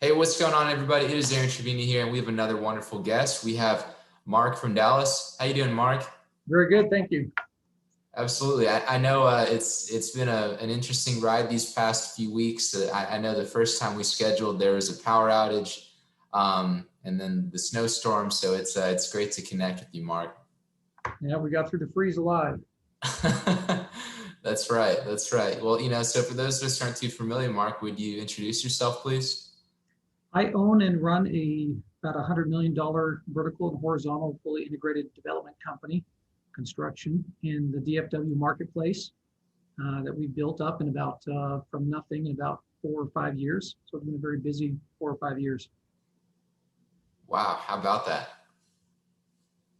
Hey, what's going on, everybody? It is Aaron Trevino here, and we have another wonderful guest. We have Mark from Dallas. How you doing, Mark? Very good, thank you. Absolutely. I know it's been an interesting ride these past few weeks. I know the first time we scheduled there was a power outage, and then the snowstorm. So it's great to connect with you, Mark. Yeah, we got through the freeze alive. That's right. That's right. Well, so for those of us who aren't too familiar, Mark, would you introduce yourself, please? I own and run about $100 million vertical and horizontal fully integrated development company, construction in the DFW marketplace that we built up in about from nothing in about 4 or 5 years. So it's been a very busy 4 or 5 years. Wow, how about that?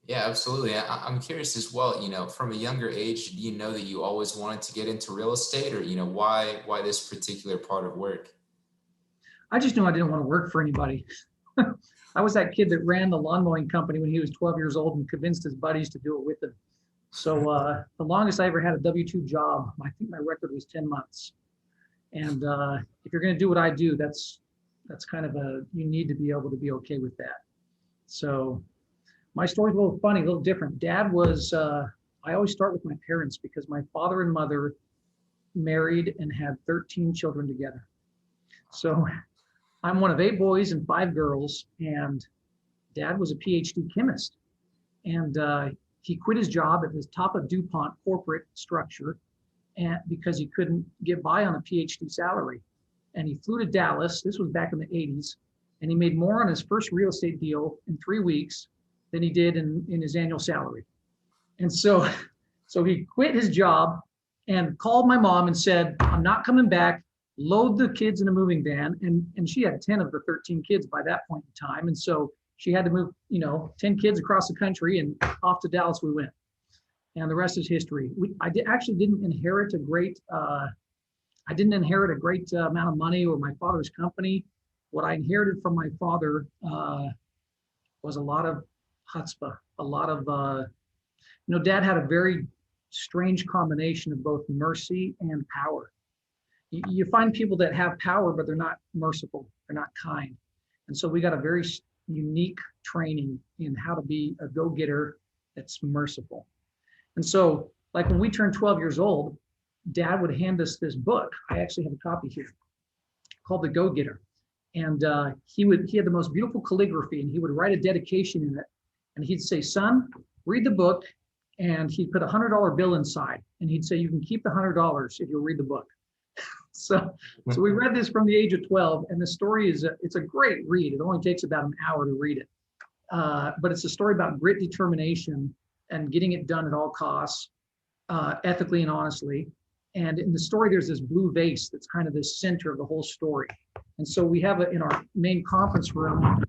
Yeah, absolutely. I'm curious as well, from a younger age, do you know that you always wanted to get into real estate, or, why this particular part of work? I just knew I didn't want to work for anybody. I was that kid that ran the lawn mowing company when he was 12 years old and convinced his buddies to do it with him. So the longest I ever had a W-2 job, I think my record was 10 months. And if you're going to do what I do, that's kind of you need to be able to be okay with that. So my story's a little funny, a little different. Dad was, I always start with my parents because my father and mother married and had 13 children together. So I'm one of 8 boys and 5 girls, and Dad was a PhD chemist. And he quit his job at the top of DuPont corporate structure and because he couldn't get by on a PhD salary. And he flew to Dallas. This was back in the 80s. And he made more on his first real estate deal in 3 weeks than he did in his annual salary. And so he quit his job and called my mom and said, I'm not coming back. Load the kids in a moving van. And she had 10 of the 13 kids by that point in time. And so she had to move, 10 kids across the country, and off to Dallas we went. And the rest is history. Actually didn't inherit amount of money or my father's company. What I inherited from my father was a lot of chutzpah, a lot of, Dad had a very strange combination of both mercy and power. You find people that have power, but they're not merciful, they're not kind. And so we got a very unique training in how to be a go-getter that's merciful. And so, like when we turned 12 years old, Dad would hand us this book. I actually have a copy here called The Go-Getter. And he had the most beautiful calligraphy, and he would write a dedication in it. And he'd say, son, read the book. And he'd put $100 bill inside. And he'd say, you can keep the $100 if you'll read the book. So we read this from the age of 12, and the story it's a great read. It only takes about an hour to read it. But it's a story about grit, determination, and getting it done at all costs, ethically and honestly. And in the story, there's this blue vase that's kind of the center of the whole story. And so we have in our main conference room,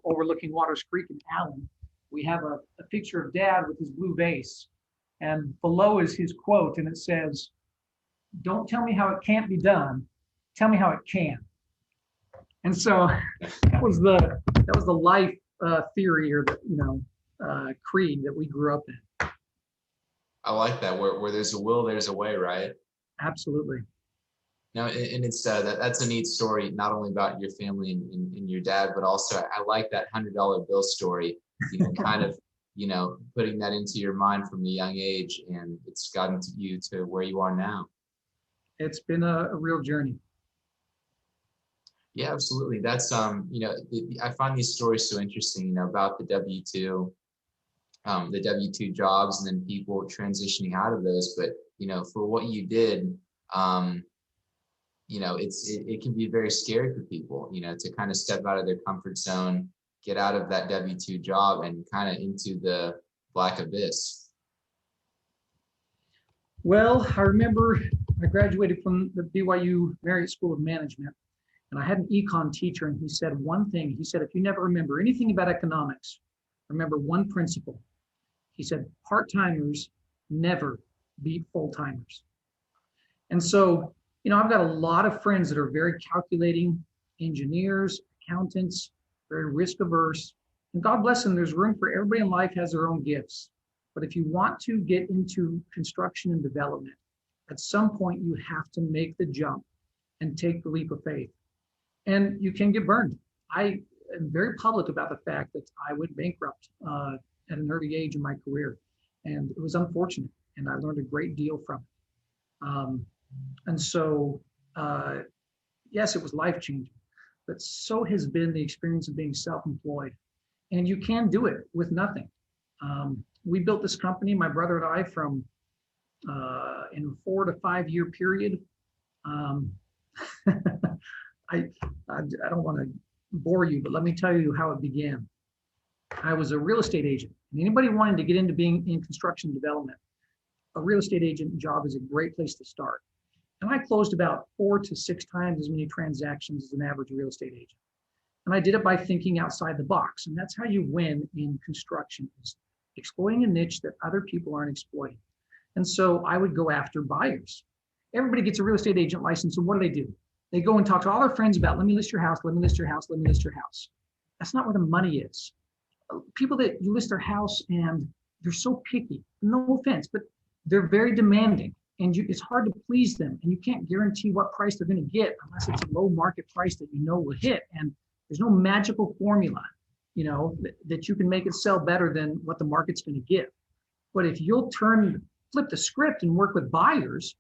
overlooking Waters Creek in Allen, we have a picture of Dad with his blue vase. And below is his quote, and it says, don't tell me how it can't be done. Tell me how it can. And so that was the life theory or creed that we grew up in. I like that. Where there's a will, there's a way, right? Absolutely. No, and it's that's a neat story, not only about your family and your dad, but also I like that $100 bill story. Kind of putting that into your mind from a young age, and it's gotten you to where you are now. It's been a real journey. Yeah, absolutely. That's I find these stories so interesting. About the W-2 jobs, and then people transitioning out of those. But for what you did, it can be very scary for people. To kind of step out of their comfort zone, get out of that W-2 job, and kind of into the black abyss. Well, I remember I graduated from the BYU Marriott School of Management, and I had an econ teacher, and he said one thing. He said, if you never remember anything about economics, remember one principle. He said, part-timers never beat full-timers. And so, I've got a lot of friends that are very calculating, engineers, accountants, very risk averse. And God bless them, there's room for everybody in life has their own gifts. But if you want to get into construction and development, at some point you have to make the jump and take the leap of faith. and you can get burned. I am very public about the fact that I went bankrupt at an early age in my career, and it was unfortunate, and I learned a great deal from it. And so, yes, it was life changing, but so has been the experience of being self-employed. And you can do it with nothing. We built this company, my brother and I, from in a 4 to 5 year period. I don't want to bore you, but let me tell you how it began. I was a real estate agent. And anybody wanting to get into being in construction development, a real estate agent job is a great place to start. And I closed about 4 to 6 times as many transactions as an average real estate agent. And I did it by thinking outside the box. And that's how you win in construction, is exploiting a niche that other people aren't exploiting. And so I would go after buyers. Everybody gets a real estate agent license, and what do? They go and talk to all their friends about, let me list your house, let me list your house, let me list your house. That's not where the money is. People that you list their house and they're so picky, no offense, but they're very demanding, and it's hard to please them, and you can't guarantee what price they're going to get unless it's a low market price that you know will hit. And there's no magical formula, that you can make it sell better than what the market's going to give. But if you'll flip the script and work with buyers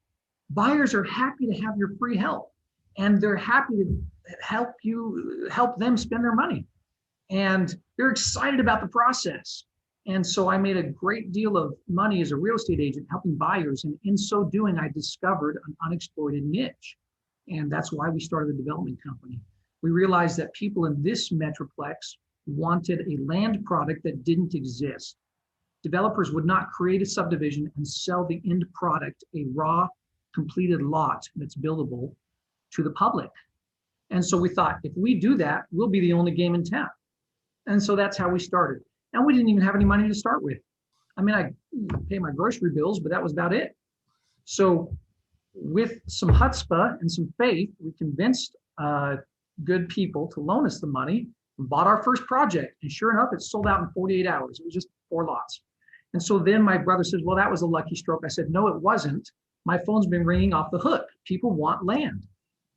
are happy to have your free help, and they're happy to help them spend their money, and they're excited about the process. And so I made a great deal of money as a real estate agent helping buyers, and in so doing, I discovered an unexploited niche, and that's why we started a development company. We realized that people in this metroplex wanted a land product that didn't exist. Developers would not create a subdivision and sell the end product, a raw, completed lot that's buildable, to the public. And so we thought, if we do that, we'll be the only game in town. And so that's how we started. And we didn't even have any money to start with. I mean, I pay my grocery bills, but that was about it. So with some chutzpah and some faith, we convinced good people to loan us the money and bought our first project. And sure enough, it sold out in 48 hours. It was just 4 lots. And so then my brother says, well, that was a lucky stroke. I said, no, it wasn't. My phone's been ringing off the hook. People want land.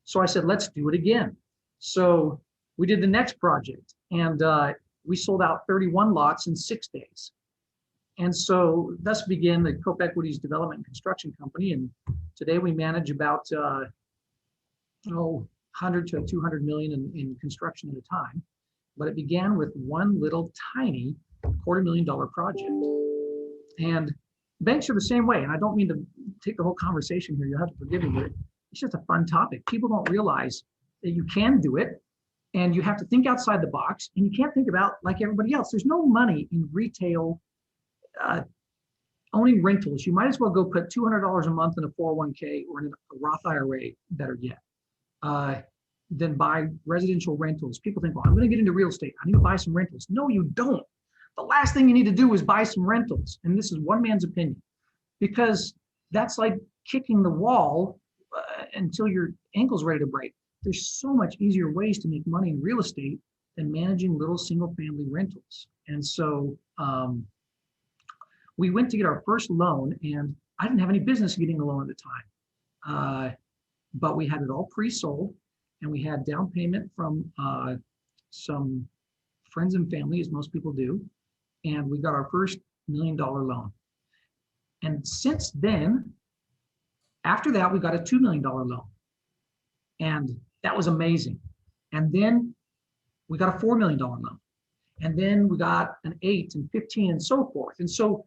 So I said, let's do it again. So we did the next project, and we sold out 31 lots in 6 days. And so thus began the Cope Equities Development and Construction Company. And today we manage about 100 to 200 million in construction at a time. But it began with one little tiny $250,000 project. And banks are the same way. And I don't mean to take the whole conversation here. You'll have to forgive me, but it's just a fun topic. People don't realize that you can do it, and you have to think outside the box, and you can't think about like everybody else. There's no money in retail owning rentals. You might as well go put $200 a month in a 401k or in a Roth IRA, better yet, than buy residential rentals. People think, well, I'm going to get into real estate. I need to buy some rentals. No, you don't. The last thing you need to do is buy some rentals. And this is one man's opinion, because that's like kicking the wall until your ankle's ready to break. There's so much easier ways to make money in real estate than managing little single family rentals. And so we went to get our first loan, and I didn't have any business getting a loan at the time. But we had it all pre-sold, and we had down payment from some friends and family, as most people do. And we got our first $1 million loan. And since then, after that, we got a $2 million loan. And that was amazing. And then we got a $4 million loan. And then we got an 8 and 15 and so forth. And so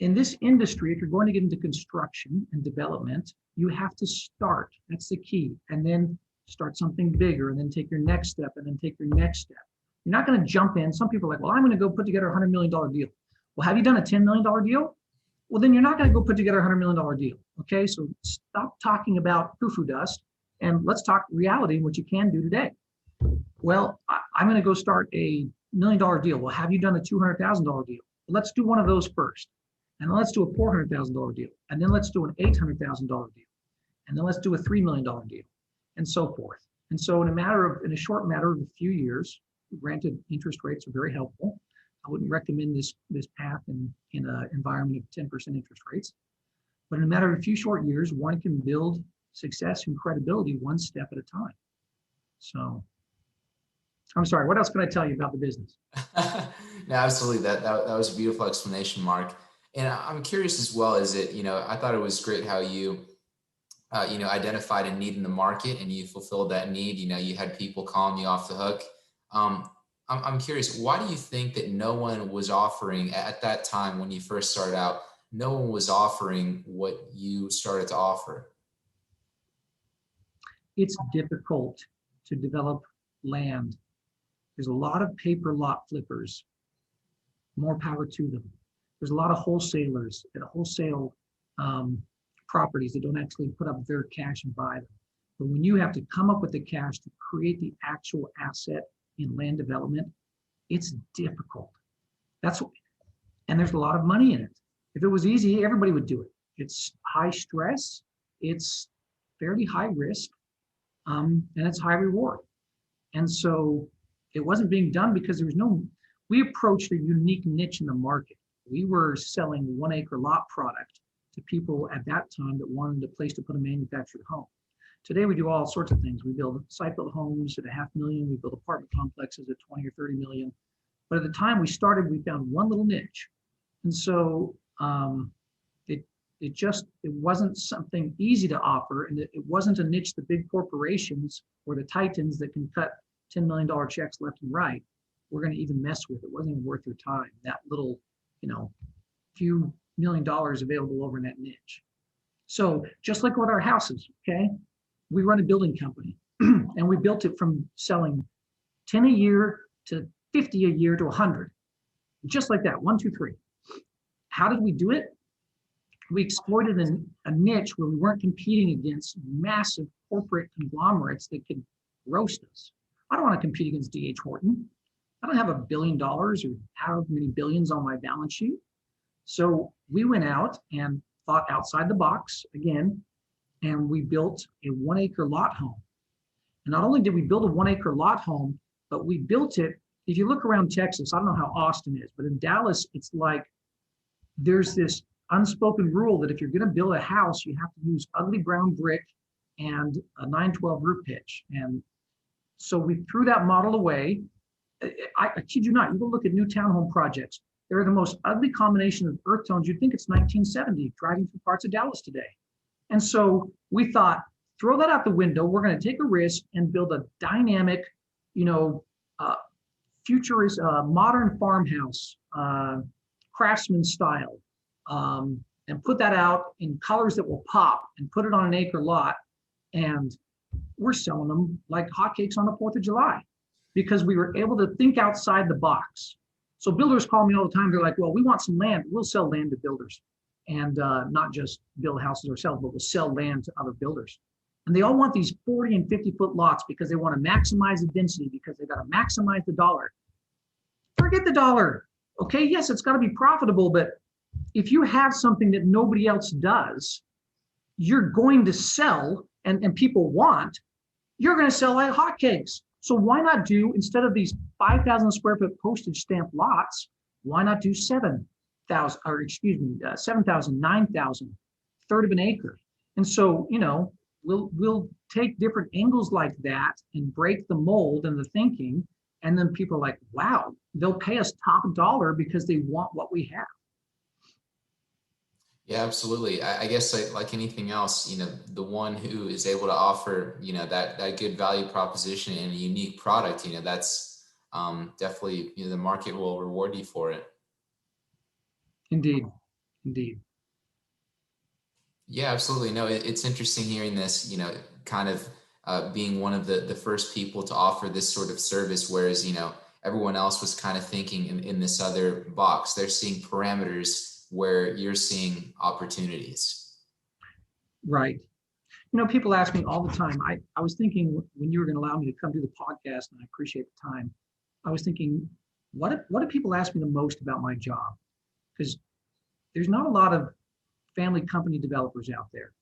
in this industry, if you're going to get into construction and development, you have to start. That's the key. And then start something bigger, and then take your next step, and then take your next step. You're not going to jump in. Some people are like, well, I'm going to go put together a $100 million deal. Well, have you done a $10 million deal? Well, then you're not going to go put together a $100 million deal. Okay, so stop talking about foo-foo dust, and let's talk reality and what you can do today. Well, I'm going to go start a $1 million deal. Well, have you done a $200,000 deal? Let's do one of those first. And then let's do a $400,000 deal. And then let's do an $800,000 deal. And then let's do a $3 million deal, and so forth. And so in a short matter of a few years, granted, interest rates are very helpful. I wouldn't recommend this path in an environment of 10% interest rates. But in a matter of a few short years, one can build success and credibility one step at a time. So I'm sorry, what else can I tell you about the business? No, absolutely. That was a beautiful explanation, Mark. And I'm curious as well, is it, I thought it was great how you, identified a need in the market and you fulfilled that need. You had people calling you off the hook. I'm curious, why do you think that no one was offering at that time when you first started out, no one was offering what you started to offer? It's difficult to develop land. There's a lot of paper lot flippers. More power to them. There's a lot of wholesalers that wholesale properties that don't actually put up their cash and buy them. But when you have to come up with the cash to create the actual asset in land development, it's difficult. And there's a lot of money in it. If it was easy, everybody would do it. It's high stress, it's fairly high risk, and it's high reward. And so it wasn't being done because we approached a unique niche in the market. We were selling 1 acre lot product to people at that time that wanted a place to put a manufactured home. Today we do all sorts of things. We build site-built homes at $500,000. We build apartment complexes at 20 or 30 million. But at the time we started, we found one little niche. And so it wasn't something easy to offer, and it wasn't a niche the big corporations or the titans that can cut $10 million checks left and right were going to even mess with. It wasn't even worth their time. That little, few $1 million available over in that niche. So just like with our houses, okay, we run a building company and we built it from selling 10 a year to 50 a year to 100, just like that, 1, 2, 3. How did we do it? We exploited a niche where we weren't competing against massive corporate conglomerates that could roast us. I don't want to compete against D.H. Horton. I don't have $1 billion or however many billions on my balance sheet. So we went out and thought outside the box again, and we built a 1 acre lot home. And not only did we build a 1 acre lot home, but we built it. If you look around Texas, I don't know how Austin is, but in Dallas, it's like there's this unspoken rule that if you're going to build a house, you have to use ugly brown brick and a 912 roof pitch. And so we threw that model away. I kid you not, you go look at new townhome projects. They're the most ugly combination of earth tones. You'd think it's 1970 driving through parts of Dallas today. And so we thought, throw that out the window. We're going to take a risk and build a dynamic, futurist, modern farmhouse, craftsman style, and put that out in colors that will pop and put it on an acre lot. And we're selling them like hotcakes on the 4th of July because we were able to think outside the box. So builders call me all the time. They're like, well, we want some land. We'll sell land to builders and not just build houses ourselves, but we'll sell land to other builders. And they all want these 40 and 50-foot lots because they want to maximize the density because they got to maximize the dollar. Forget the dollar. Okay, yes, it's got to be profitable, but if you have something that nobody else does, you're going to sell and people want, you're going to sell like hotcakes. So why not do, instead of these 5,000 square foot postage stamp lots, why not do 7,000, 9,000, third of an acre? And so, we'll take different angles like that and break the mold and the thinking. And then people are like, wow, they'll pay us top dollar because they want what we have. Yeah, absolutely. I guess like anything else, the one who is able to offer, that good value proposition and a unique product, that's definitely, the market will reward you for it. Indeed. Indeed. Yeah, absolutely. No, it's interesting hearing this, kind of being one of the first people to offer this sort of service, whereas, everyone else was kind of thinking in this other box. They're seeing parameters where you're seeing opportunities. Right. People ask me all the time. I was thinking when you were going to allow me to come do the podcast, and I appreciate the time, I was thinking, what do people ask me the most about my job? Because there's not a lot of family company developers out there.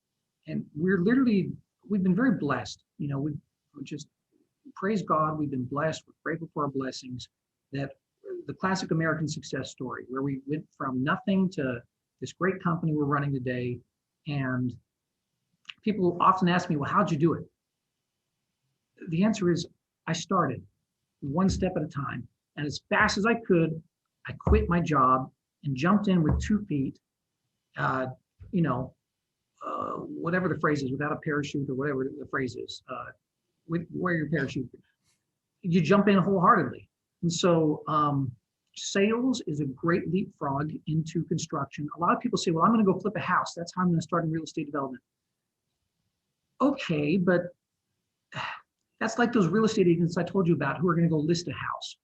And we've been very blessed. We just praise God. We've been blessed. We're grateful for our blessings. That the classic American success story, where we went from nothing to this great company we're running today. And people often ask me, well, how'd you do it? The answer is I started one step at a time. And as fast as I could, I quit my job and jumped in with 2 feet, uh, you know, whatever the phrase is, without a parachute or whatever the phrase is, wear your parachute. You jump in wholeheartedly. And so sales is a great leapfrog into construction. A lot of people say, well, I'm going to go flip a house. That's how I'm going to start in real estate development. Okay, but that's like those real estate agents I told you about who are going to go list a house.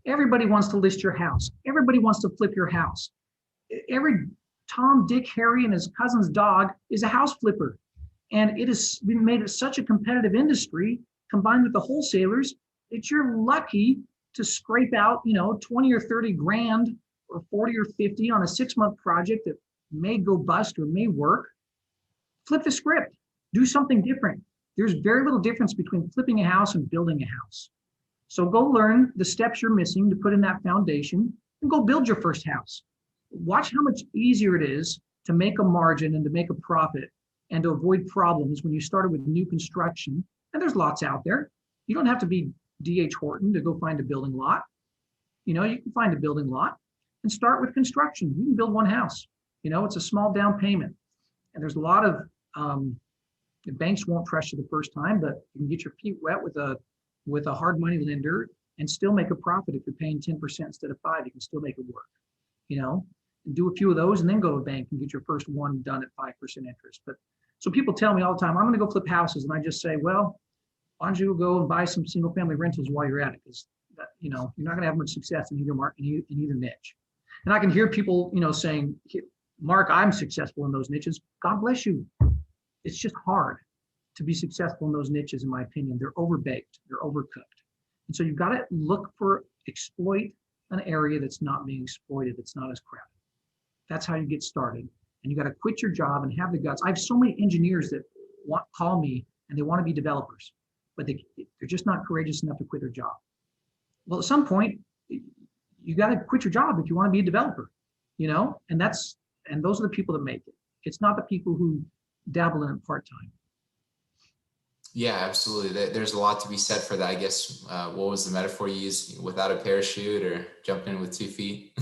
Everybody wants to list your house. Everybody wants to flip your house. Every Tom, Dick, Harry, and his cousin's dog is a house flipper. And it has been made it such a competitive industry combined with the wholesalers that you're lucky to scrape out, 20 or 30 grand or 40 or 50 on a 6-month project that may go bust or may work. Flip the script, do something different. There's very little difference between flipping a house and building a house. So go learn the steps you're missing to put in that foundation and go build your first house. Watch how much easier it is to make a margin and to make a profit and to avoid problems when you started with new construction. And there's lots out there. You don't have to be D.H. Horton to go find a building lot. You can find a building lot and start with construction. You can build one house. It's a small down payment. And there's a lot of, the banks won't trust you the first time, but you can get your feet wet with a hard money lender and still make a profit. If you're paying 10% instead of 5%, you can still make it work. And do a few of those and then go to a bank and get your first one done at 5% interest. But so people tell me all the time, I'm going to go flip houses. And I just say, well, why don't you go and buy some single family rentals while you're at it? Because, you're not going to have much success in either market, in either niche. And I can hear people, saying, Mark, I'm successful in those niches. God bless you. It's just hard to be successful in those niches, in my opinion. They're overbaked, they're overcooked. And so you've got to exploit an area that's not being exploited, that's not as crowded. That's how you get started. And you got to quit your job and have the guts. I have so many engineers that call me and they want to be developers, but they're just not courageous enough to quit their job. Well, at some point, you got to quit your job if you want to be a developer, and those are the people that make it. It's not the people who dabble in it part-time. Yeah, absolutely. There's a lot to be said for that. I guess, what was the metaphor you used? Without a parachute or jumping in with 2 feet?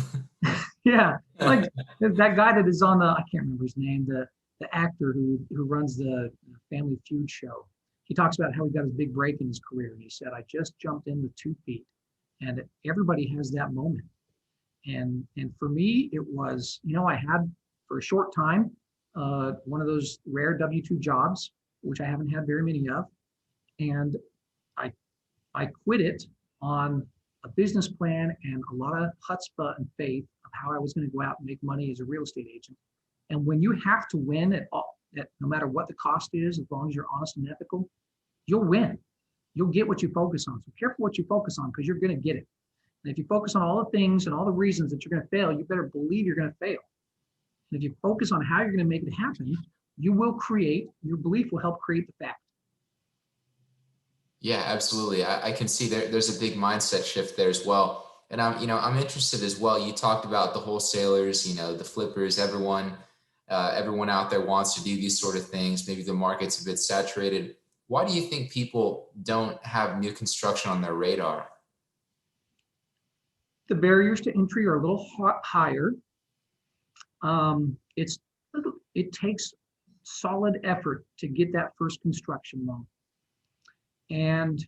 Yeah, like that guy that is on I can't remember his name, the actor who runs the Family Feud show. He talks about how he got his big break in his career. And he said, I just jumped in with 2 feet. And everybody has that moment. And for me, it was, I had for a short time, one of those rare W-2 jobs, which I haven't had very many of. And I quit it on a business plan and a lot of chutzpah and faith of how I was going to go out and make money as a real estate agent. And when you have to win at no matter what the cost is, as long as you're honest and ethical, you'll win. You'll get what you focus on. So careful what you focus on, because you're going to get it. And if you focus on all the things and all the reasons that you're going to fail, you better believe you're going to fail. And if you focus on how you're going to make it happen, you will your belief will help create the fact. Yeah, absolutely. I can see there's a big mindset shift there as well. And I'm interested as well. You talked about the wholesalers, the flippers, everyone out there wants to do these sort of things. Maybe the market's a bit saturated. Why do you think people don't have new construction on their radar? The barriers to entry are a little higher. It takes solid effort to get that first construction loan. And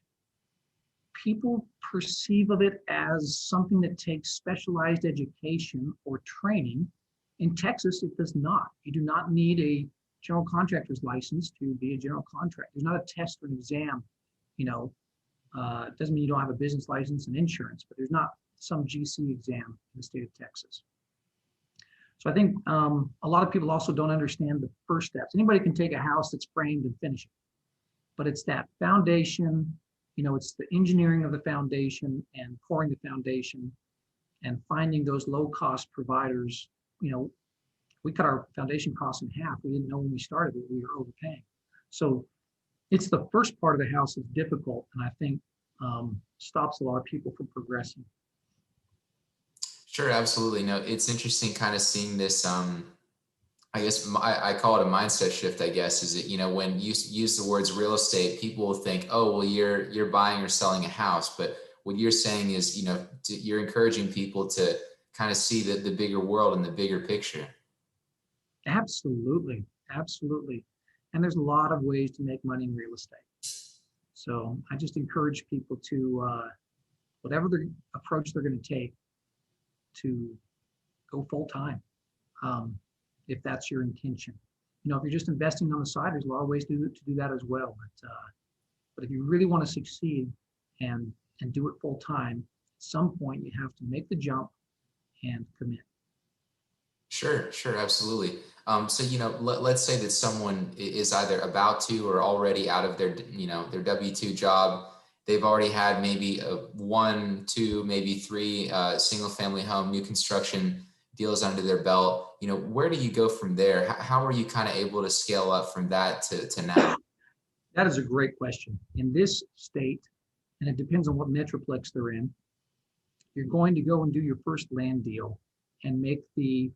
people perceive of it as something that takes specialized education or training. In Texas, it does not. You do not need a general contractor's license to be a general contractor. There's not a test or an exam. It doesn't mean you don't have a business license and insurance, but there's not some GC exam in the state of Texas. So I think a lot of people also don't understand the first steps. Anybody can take a house that's framed and finish it, but it's that foundation, it's the engineering of the foundation and pouring the foundation and finding those low-cost providers. We cut our foundation costs in half. We didn't know when we started that we were overpaying. So it's the first part of the house that's difficult, and I think stops a lot of people from progressing. Sure, absolutely. No, it's interesting kind of seeing this I guess I call it a mindset shift, I guess, is that, when you use the words real estate, people will think, oh, well, you're buying or selling a house. But what you're saying is, you're encouraging people to kind of see the bigger world and the bigger picture. Absolutely. Absolutely. And there's a lot of ways to make money in real estate. So I just encourage people to, whatever the approach they're going to take, to go full time, if that's your intention. If you're just investing on the side, there's a lot of ways to do that as well. But if you really want to succeed and do it full time, at some point you have to make the jump and commit. Sure, absolutely. So, let's say that someone is either about to or already out of their W-2 job. They've already had maybe one, two, maybe three single family home, new construction deals under their belt. Where do you go from there? How are you kind of able to scale up from that to now? That is a great question. In this state, and it depends on what metroplex they're in, you're going to go and do your first land deal and make the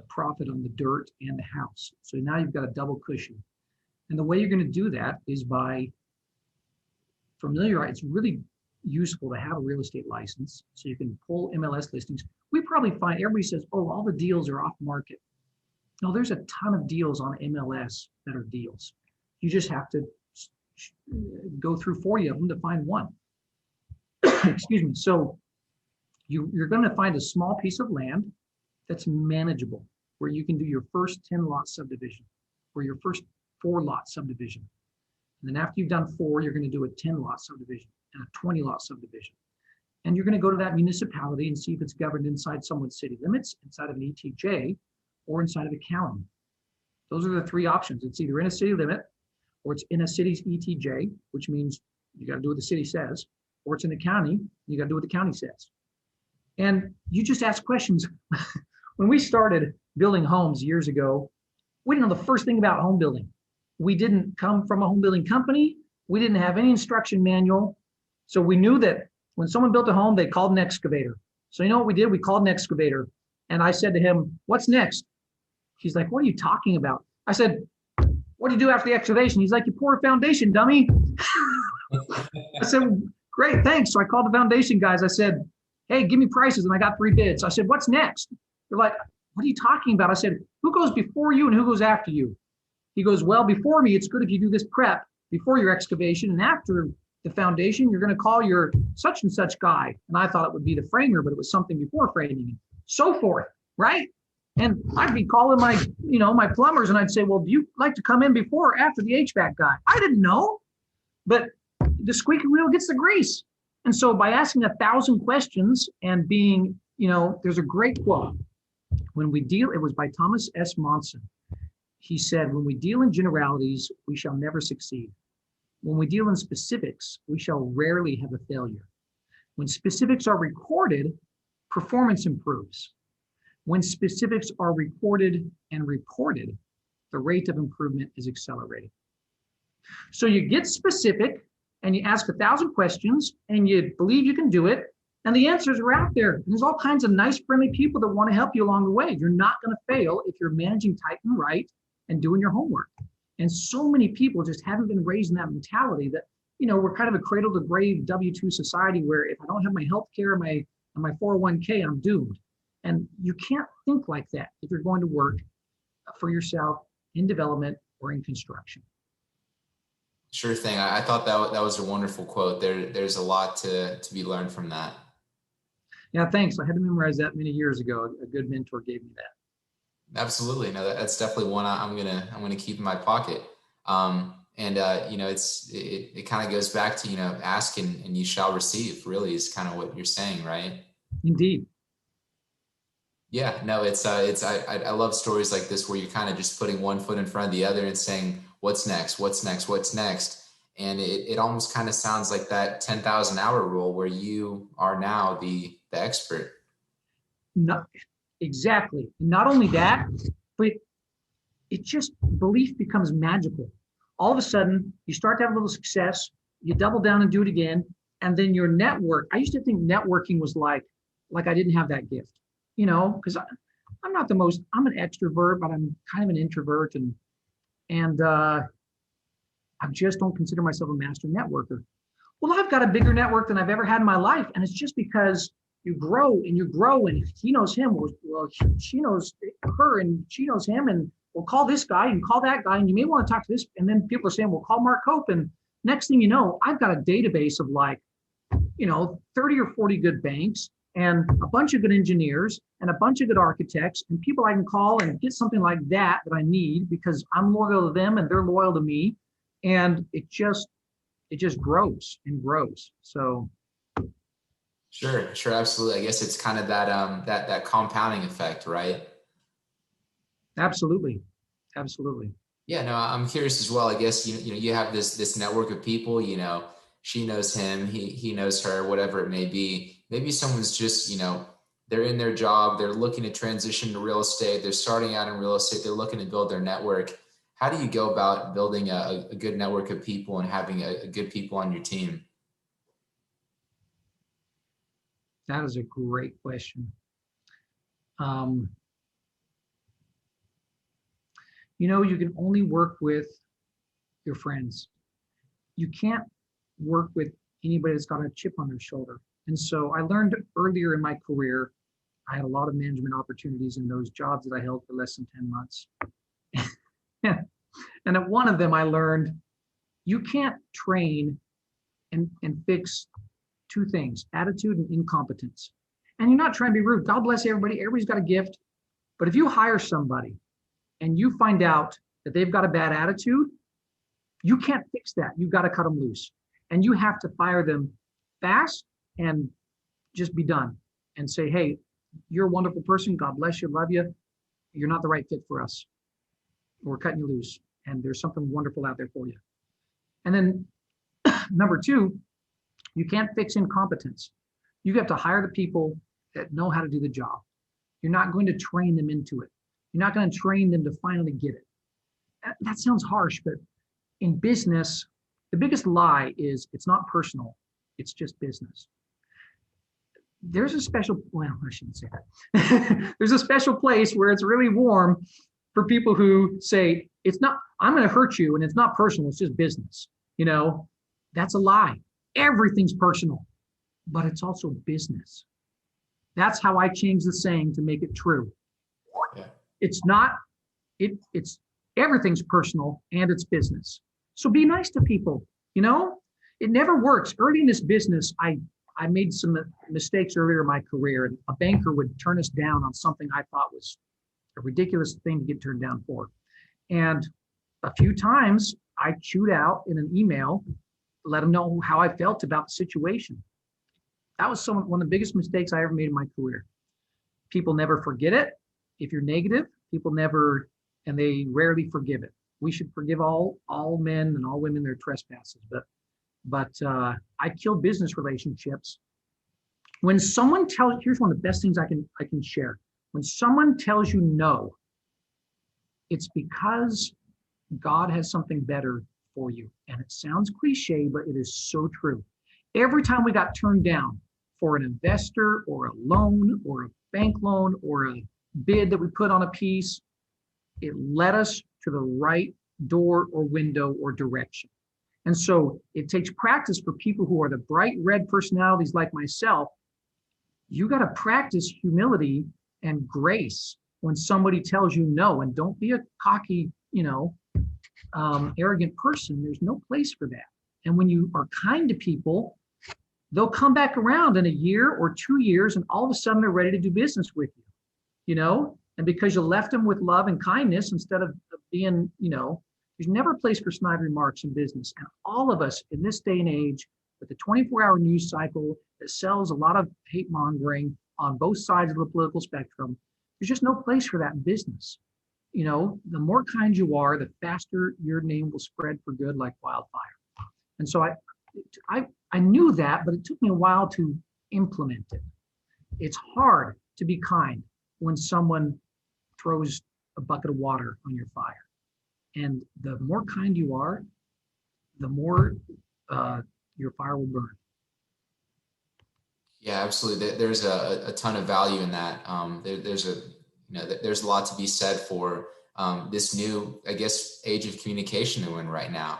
profit on the dirt and the house. So now you've got a double cushion. And the way you're going to do that is by it's really useful to have a real estate license so you can pull MLS listings. We probably find everybody says, oh, all the deals are off market. No, there's a ton of deals on MLS that are deals. You just have to go through 40 of them to find one. Excuse me. So you're going to find a small piece of land that's manageable, where you can do your first 10 lot subdivision or your first 4 lot subdivision. And then after you've done 4, you're going to do a 10 lot subdivision and a 20 lot subdivision. And you're going to go to that municipality and see if it's governed inside someone's city limits, inside of an ETJ, or inside of a county. Those are the 3 options. It's either in a city limit, or it's in a city's ETJ, which means you got to do what the city says, or it's in the county, you got to do what the county says. And you just ask questions. When we started building homes years ago, we didn't know the first thing about home building. We didn't come from a home building company. We didn't have any instruction manual. So we knew that when someone built a home, they called an excavator. So you know what we did? We called an excavator. And I said to him, what's next? He's like, what are you talking about? I said, what do you do after the excavation? He's like, you pour a foundation, dummy. I said, great, thanks. So I called the foundation guys. I said, hey, give me prices. And I got 3 bids. I said, what's next? They're like, what are you talking about? I said, who goes before you and who goes after you? He goes, well, before me, it's good if you do this prep before your excavation, and after the foundation, you're going to call your such and such guy. And I thought it would be the framer, but it was something before framing, so forth, right? And I'd be calling my plumbers, and I'd say, well, do you like to come in before or after the HVAC guy? I didn't know, but the squeaky wheel gets the grease. And so by asking 1,000 questions and being, there's a great quote. When we deal, it was by Thomas S. Monson. He said, when we deal in generalities, we shall never succeed. When we deal in specifics, we shall rarely have a failure. When specifics are recorded, performance improves. When specifics are recorded and reported, the rate of improvement is accelerated. So you get specific and you ask 1,000 questions and you believe you can do it, and the answers are out there. And there's all kinds of nice, friendly people that want to help you along the way. You're not going to fail if you're managing tight and right and doing your homework. And so many people just haven't been raised in that mentality that, we're kind of a cradle to grave W-2 society where if I don't have my health care and my 401k, I'm doomed. And you can't think like that if you're going to work for yourself in development or in construction. Sure thing. I thought that was a wonderful quote. There's a lot to be learned from that. Yeah, thanks. I had to memorize that many years ago. A good mentor gave me that. Absolutely. No, that's definitely one I'm gonna keep in my pocket. It kind of goes back to, ask and you shall receive, really is kind of what you're saying, right? Indeed. Yeah, no, I love stories like this where you're kind of just putting one foot in front of the other and saying, what's next? And it almost kind of sounds like that 10,000 hour rule where you are now the expert. No, exactly. Not only that, but it just, belief becomes magical. All of a sudden, you start to have a little success, you double down and do it again, and then your network. I used to think networking was like I didn't have that gift, because I'm an extrovert, but I'm kind of an introvert, and I just don't consider myself a master networker. Well, I've got a bigger network than I've ever had in my life. And it's just because you grow and you grow, and he knows him. Well, she knows her and she knows him. And we'll call this guy and call that guy. And you may want to talk to this. And then people are saying, well, call Mark Cope. And next thing you know, I've got a database of 30 or 40 good banks and a bunch of good engineers and a bunch of good architects and people I can call and get something like that I need because I'm loyal to them and they're loyal to me. And it just grows and grows. So sure, absolutely. I guess it's kind of that compounding effect, right? Absolutely. Yeah, no, I'm curious as well. I guess you have this network of people. She knows him, he knows her, whatever it may be. Maybe someone's just they're in their job, they're looking to transition to real estate, they're starting out in real estate, they're looking to build their network. How do you go about building a good network of people and having a good people on your team? That is a great question. You can only work with your friends. You can't work with anybody that's got a chip on their shoulder. And so I learned earlier in my career, I had a lot of management opportunities in those jobs that I held for less than 10 months. And at one of them, I learned you can't train and fix two things, attitude and incompetence. And you're not trying to be rude. God bless everybody. Everybody's got a gift. But if you hire somebody and you find out that they've got a bad attitude, you can't fix that. You've got to cut them loose. And you have to fire them fast and just be done and say, hey, you're a wonderful person. God bless you. Love you. You're not the right fit for us. We're cutting you loose. And there's something wonderful out there for you. And then number two, you can't fix incompetence. You have to hire the people that know how to do the job. You're not going to train them into it. You're not going to train them to finally get it. That sounds harsh, but in business, the biggest lie is it's not personal. It's just business. There's a special, well, I shouldn't say that. There's a special place where it's really warm for people who say, it's not, I'm going to hurt you and it's not personal. It's just business. That's a lie. Everything's personal, but it's also business. That's how I changed the saying to make it true. Yeah. It's not, it's everything's personal and it's business. So be nice to people. It never works. Early in this business, I made some mistakes earlier in my career, and a banker would turn us down on something I thought was a ridiculous thing to get turned down for. And a few times I chewed out in an email, let them know how I felt about the situation. That was one of the biggest mistakes I ever made in my career. People never forget it. If you're negative, people never, and they rarely forgive it. We should forgive all men and all women their trespasses, but I killed business relationships. When someone tells, here's one of the best things I can share. When someone tells you no, it's because God has something better for you. And it sounds cliche, but it is so true. Every time we got turned down for an investor or a loan or a bank loan or a bid that we put on a piece, it led us to the right door or window or direction. And so it takes practice for people who are the bright red personalities like myself. You got to practice humility and grace when somebody tells you no, and don't be a cocky, arrogant person. There's no place for that. And when you are kind to people, they'll come back around in a year or 2 years, and all of a sudden they're ready to do business with you, and because you left them with love and kindness instead of being, there's never a place for snide remarks in business. And all of us in this day and age, with the 24-hour news cycle that sells a lot of hate mongering on both sides of the political spectrum, there's just no place for that in business. The more kind you are, the faster your name will spread for good like wildfire. And so I knew that, but it took me a while to implement it. It's hard to be kind when someone throws a bucket of water on your fire. And the more kind you are, the more your fire will burn. Yeah, absolutely. There's a ton of value in that. There's there's a lot to be said for this new, I guess, age of communication that we're in right now.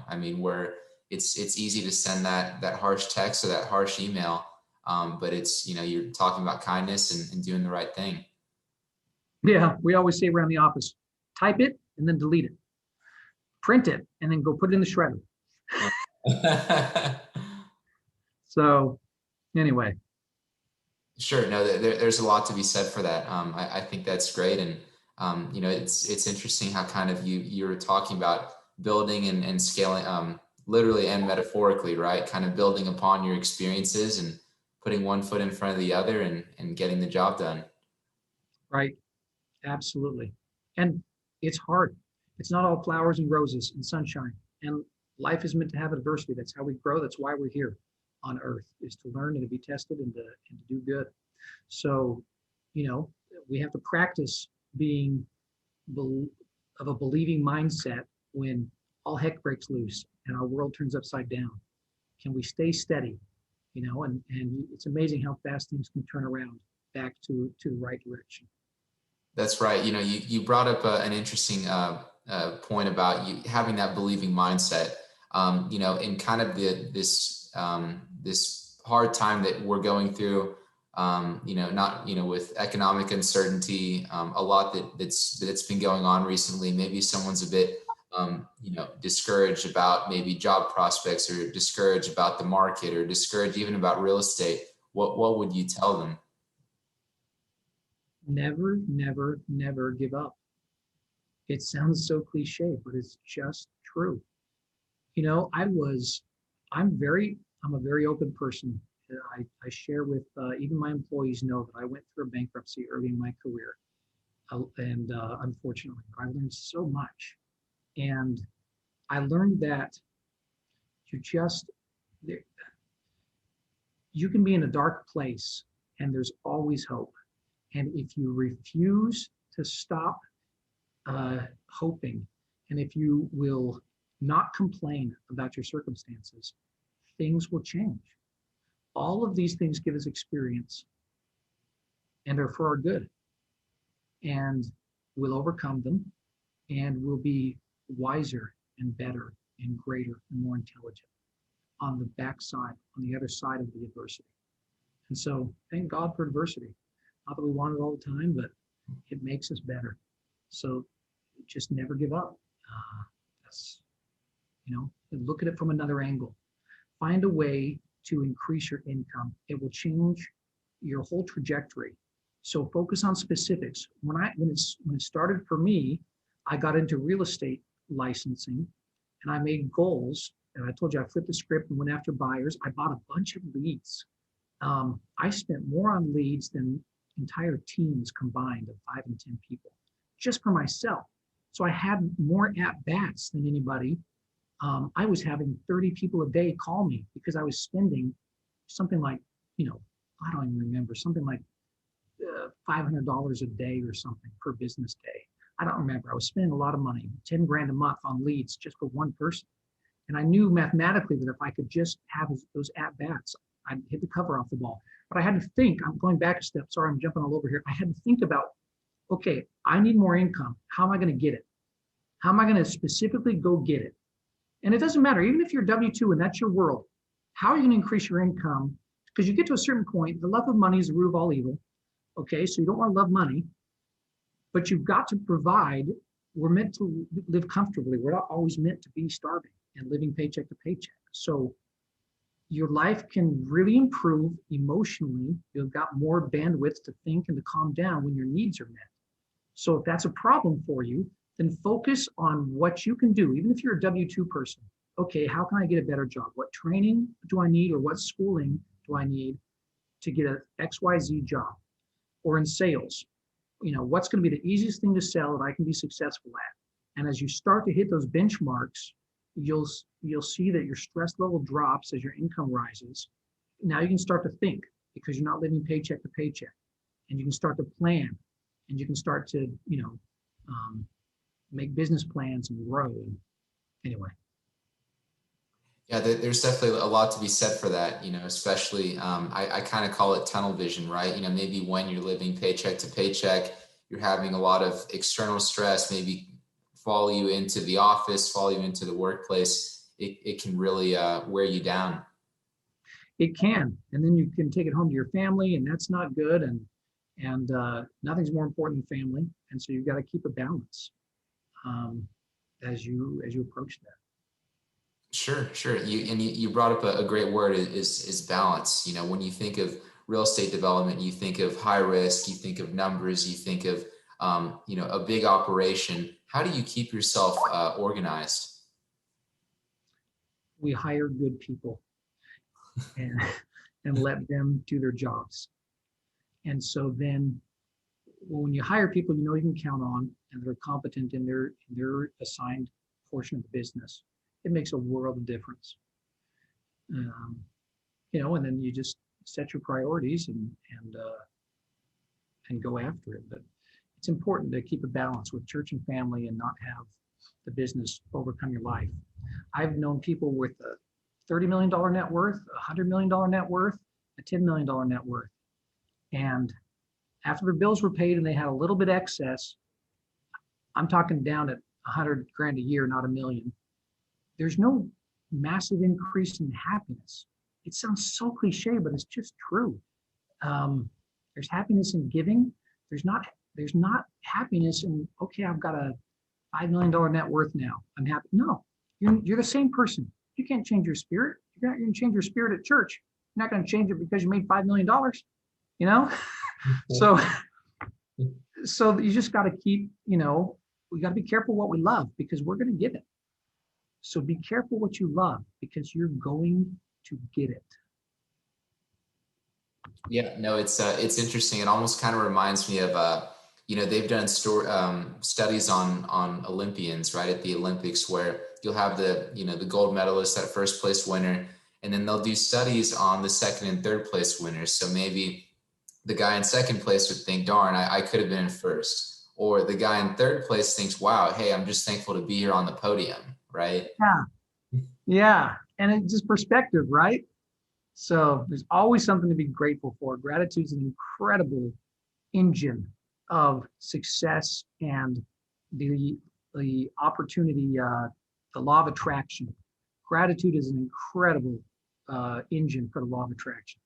I mean, where it's easy to send that harsh text or that harsh email, but it's, you're talking about kindness and doing the right thing. Yeah, we always say around the office, type it and then delete it. Print it and then go put it in the shredder. So anyway. Sure. No, there's a lot to be said for that. I think that's great. And, it's interesting how kind of you were talking about building and scaling, literally and metaphorically, right? Kind of building upon your experiences and putting one foot in front of the other and getting the job done. Right. Absolutely. And it's hard. It's not all flowers and roses and sunshine. And life is meant to have adversity. That's how we grow. That's why we're here on earth, is to learn and to be tested and to do good. So, we have to practice being of a believing mindset when all heck breaks loose and our world turns upside down. Can we stay steady? And it's amazing how fast things can turn around back to the right direction. That's right. You brought up an interesting point about you having that believing mindset. In kind of this hard time that we're going through. Not with economic uncertainty, a lot that's been going on recently. Maybe someone's a bit discouraged about maybe job prospects, or discouraged about the market, or discouraged even about real estate. What would you tell them? Never, never, never give up. It sounds so cliche, but it's just true. I'm a very open person. I share with, even my employees know that I went through a bankruptcy early in my career. Unfortunately, I learned so much. And I learned that you can be in a dark place and there's always hope. And if you refuse to stop hoping, and if you will not complain about your circumstances, things will change. All of these things give us experience and are for our good. And we'll overcome them, and we'll be wiser and better and greater and more intelligent on the backside, on the other side of the adversity. And so thank God for adversity. Not that we want it all the time, but it makes us better. So just never give up. Look at it from another angle. Find a way to increase your income. It will change your whole trajectory. So focus on specifics. When it started for me, I got into real estate licensing, and I made goals. And I told you I flipped the script and went after buyers. I bought a bunch of leads. I spent more on leads than entire teams combined of 5 and 10 people, just for myself. So I had more at-bats than anybody. I was having 30 people a day call me because I was spending something like, I don't even remember, something like $500 a day or something per business day. I don't remember. I was spending a lot of money, 10 grand a month on leads just for one person. And I knew mathematically that if I could just have those at-bats, I'd hit the cover off the ball. But I had to think, I'm going back a step. Sorry, I'm jumping all over here. I had to think about, okay, I need more income. How am I going to get it? How am I going to specifically go get it? And it doesn't matter, even if you're W-2 and that's your world, how are you going to increase your income? Because you get to a certain point, the love of money is the root of all evil. Okay, so you don't want to love money, but you've got to provide. We're meant to live comfortably. We're not always meant to be starving and living paycheck to paycheck. So your life can really improve emotionally. You've got more bandwidth to think and to calm down when your needs are met. So if that's a problem for you, then focus on what you can do, even if you're a W-2 person. Okay, how can I get a better job? What training do I need, or what schooling do I need to get an XYZ job? Or in sales, what's going to be the easiest thing to sell that I can be successful at? And as you start to hit those benchmarks, you'll see that your stress level drops as your income rises. Now you can start to think, because you're not living paycheck to paycheck, and you can start to plan, and you can start to make business plans and grow. Anyway. Yeah, there's definitely a lot to be said for that, especially I kind of call it tunnel vision, right? Maybe when you're living paycheck to paycheck, you're having a lot of external stress, maybe follow you into the office, follow you into the workplace, it can really wear you down. It can, and then you can take it home to your family, and that's not good. And nothing's more important than family, and so you've got to keep a balance as you approach that. Sure, sure. You brought up a great word is balance. You know, when you think of real estate development, you think of high risk, you think of numbers, you think of you know, a big operation. How do you keep yourself organized? We hire good people and let them do their jobs. And so then when you hire people you know you can count on and they're competent in their assigned portion of the business, it makes a world of difference. You know, and then you just set your priorities and go after it. But it's important to keep a balance with church and family and not have the business overcome your life. I've known people with a $30 million net worth, a $100 million net worth, a $10 million net worth. And after their bills were paid and they had a little bit excess, I'm talking down at 100 grand a year, not a million. There's no massive increase in happiness. It sounds so cliche, but it's just true. There's happiness in giving. There's not happiness in, okay, I've got a $5 million net worth now, I'm happy. No, you're the same person. You can't change your spirit. You're not going to change your spirit at church. You're not going to change it because you made $5 million, you know? So you just got to keep, you know, we got to be careful what we love because we're going to give it. So be careful what you love because you're going to get it. Yeah, no, it's interesting. It almost kind of reminds me of, you know, they've done studies on Olympians, right, at the Olympics, where you'll have the gold medalist, that first place winner, and then they'll do studies on the second and third place winners. So maybe the guy in second place would think, darn, I could have been in first. Or the guy in third place thinks, wow, hey, I'm just thankful to be here on the podium, right? Yeah. Yeah. And it's just perspective, right? So there's always something to be grateful for. Gratitude is an incredible engine of success and the opportunity, the law of attraction. Gratitude is an incredible engine for the law of attraction.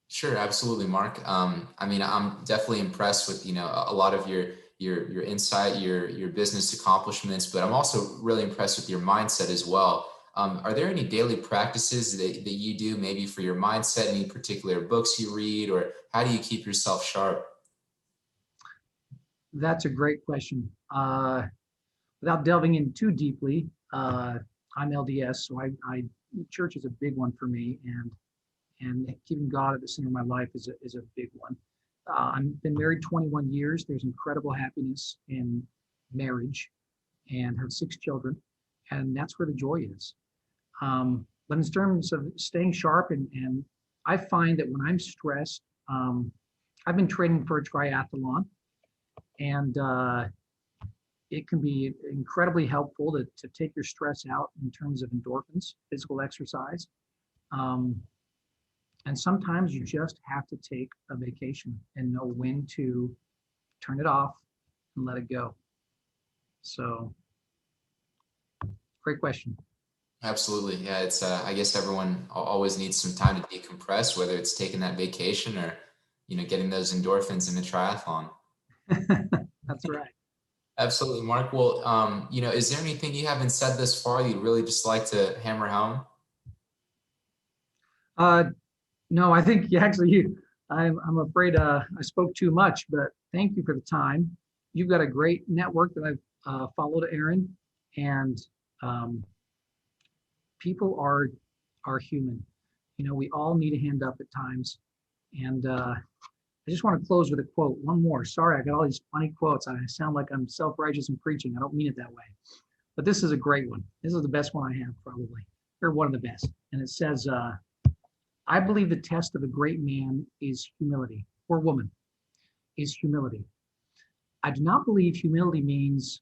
Sure, absolutely, Mark. I mean, I'm definitely impressed with, you know, a lot of your insight, your business accomplishments, but I'm also really impressed with your mindset as well. Are there any daily practices that you do maybe for your mindset, any particular books you read, or how do you keep yourself sharp? That's a great question. Without delving in too deeply, I'm LDS, so I church is a big one for me, and keeping God at the center of my life is a big one. I've been married 21 years. There's incredible happiness in marriage, and have 6 children, and that's where the joy is. But in terms of staying sharp, and I find that when I'm stressed, I've been training for a triathlon, and it can be incredibly helpful to take your stress out in terms of endorphins, physical exercise. And sometimes you just have to take a vacation and know when to turn it off and let it go. So, great question. Absolutely. Yeah, it's I guess everyone always needs some time to decompress, whether it's taking that vacation or, you know, getting those endorphins in the triathlon. That's right. Absolutely, Mark. Well, you know, is there anything you haven't said this far you'd really just like to hammer home? No, I think I'm afraid I spoke too much, but thank you for the time. You've got a great network that I've followed, Aaron, and people are human. You know, we all need a hand up at times. And I just want to close with a quote. One more. Sorry, I got all these funny quotes. I sound like I'm self-righteous and preaching. I don't mean it that way. But this is a great one. This is the best one I have, probably, or one of the best. And it says, I believe the test of a great man is humility, or woman is humility. I do not believe humility means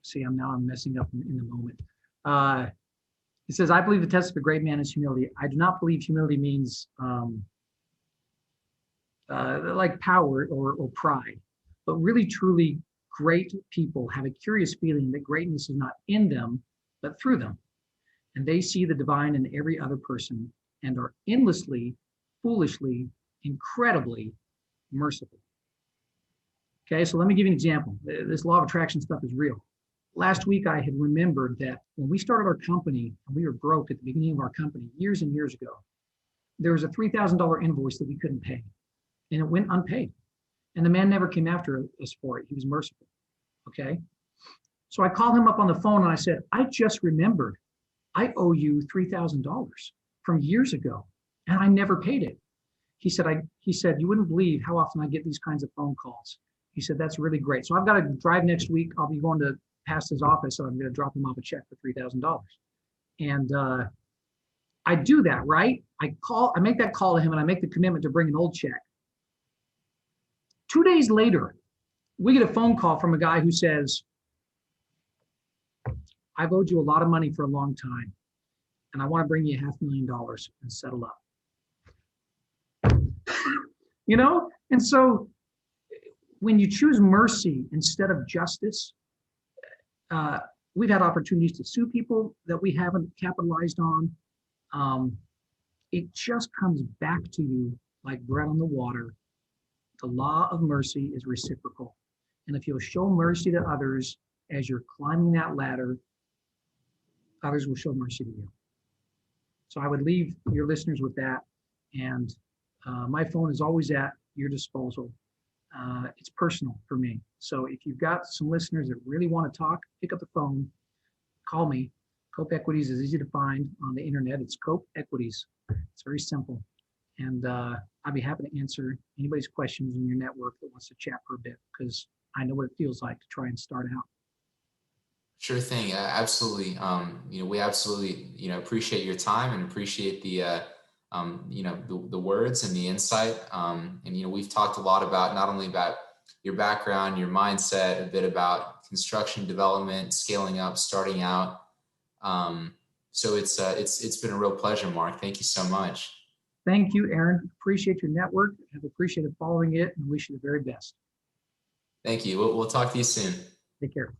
see, I'm messing up in the moment. He says, I believe the test of a great man is humility. I do not believe humility means like power or pride, but really, truly great people have a curious feeling that greatness is not in them, but through them. And they see the divine in every other person and are endlessly, foolishly, incredibly merciful. Okay, so let me give you an example. This law of attraction stuff is real. Last week, I had remembered that when we started our company, and we were broke at the beginning of our company years and years ago, there was a $3,000 invoice that we couldn't pay, and it went unpaid. And the man never came after us for it. He was merciful. Okay. So I called him up on the phone and I said, I just remembered I owe you $3,000 from years ago, and I never paid it. He said, you wouldn't believe how often I get these kinds of phone calls. He said, that's really great. So I've got to drive next week. I'll be going to past his office, so I'm going to drop him off a check for $3,000. And I do that, right? I make that call to him, and I make the commitment to bring an old check. 2 days later, we get a phone call from a guy who says, I've owed you a lot of money for a long time, and I want to bring you $500,000 and settle up. You know? And so when you choose mercy instead of justice, we've had opportunities to sue people that we haven't capitalized on. It just comes back to you like bread on the water. The law of mercy is reciprocal. And if you'll show mercy to others as you're climbing that ladder, others will show mercy to you. So I would leave your listeners with that. And my phone is always at your disposal. It's personal for me. So if you've got some listeners that really want to talk, pick up the phone, call me. Cope Equities is easy to find on the internet. It's Cope Equities. It's very simple. And I'd be happy to answer anybody's questions in your network that wants to chat for a bit, because I know what it feels like to try and start out. Sure thing. Absolutely. We absolutely, appreciate your time and appreciate the, the words and the insight. And we've talked a lot about not only about your background, your mindset, a bit about construction development, scaling up, starting out. So it's been a real pleasure, Mark. Thank you so much. Thank you, Aaron. Appreciate your network. I've appreciated following it and wish you the very best. Thank you. We'll talk to you soon. Take care.